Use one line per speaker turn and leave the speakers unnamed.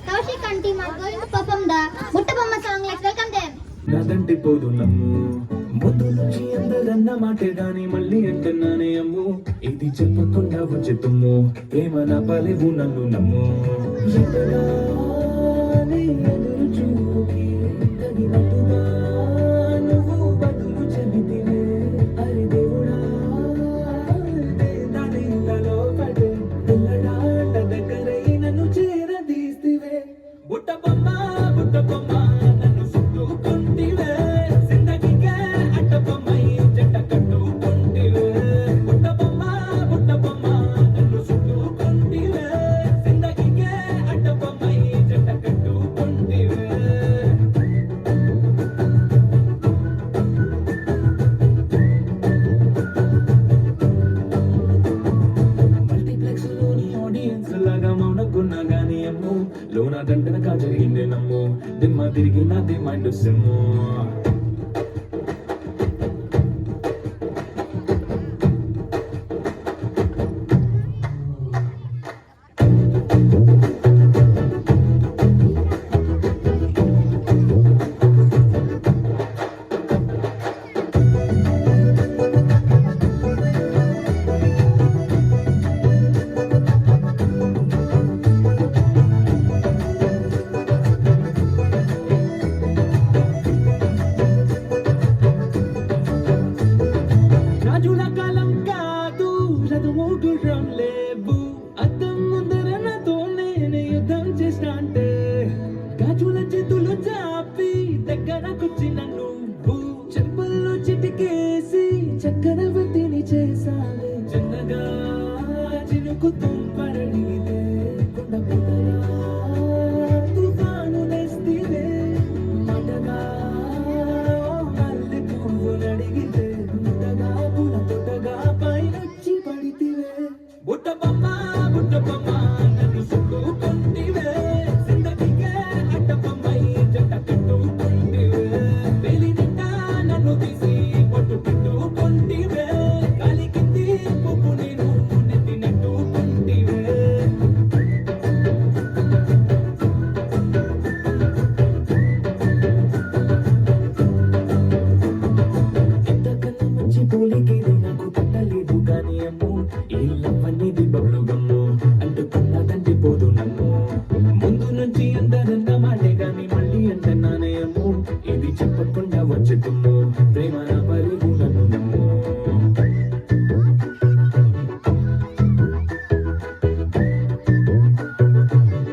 Kaushik and team are going to perform the Muttabamma song. Let's welcome them.
నాదంటే పోదు నమ్ము ముందు నుంచి అందరన్న మాటే గాని మళ్ళీ అంటున్నానే అమ్ము ఇది చెప్పకుండా వచ్చే తుమ్ము ప్రేమ నా పలేవు నన్ను నమ్ము ఎదురానే ఎదురు చూపి తగినట్టుగా నువ్వు బదులు చెబితివే అరి దేవుడా దాని తలో పడే పిల్లడాట దగ్గరై నన్ను చేరదీస్తివే బుట్టబొమ్మ బుట్టబొమ్మ నన్ను చుట్టుకుంటివే జిందగీకే అడ్డబొమ్మై జంట కట్టుకుంటివే బుట్టబొమ్మ బుట్టబొమ్మ నన్ను చుట్టుకుంటివే జిందగీకే అడ్డబొమ్మై జంట కట్టుకుంటివే మల్టీప్లెక్స్ లోని ఆడియన్స్ లాగా మౌనకున్నా గానీ అమ్ము లోన దండనగా జరిగిందే నమ్ము దిమ్మ తిరిగి నాది మైండ్ సిమ్ము రాజుల కాలం కాదు చదువు గుర్రం లేవు అద్దం ముందర నాతో నేను యుద్ధం చేస్తా అంటే గాజుల చేతులు చాపి దగ్గరకొచ్చిన నువ్వు చెప్పుల్లో చిటికేసి చక్రవర్తిని చేసావే చిన్నగా చినుకు తుంపరడిగితే కొండ పుట్టగా తుఫాను నేస్తివే మాటగా మల్లె పువ్వులు అడిగితే ముద్దగా పూల తొట్టగా పైనొచ్చి పడితివే బుట్టబొమ్మ బుట్టబొమ్మ నన్ను చుట్టుకుంటివే జిందగీకే అడ్డబొమ్మై జంట కట్టుకుంటివే వేలి నిండా నన్ను తీసి పొట్టు పెట్టుకుంటివే గాలి కింది పువ్వు నేను నెత్తినట్టుకుంటివే ఎంతకన్నా మంచి పోలికేది నాకు పట్టలేదు కానీ అమ్ము ఈ లవ్ అనేది బబ్లు గమ్ము అంటుకున్నదంటే పోదు నమ్ము ముందు నుంచి అందరన్న మాటే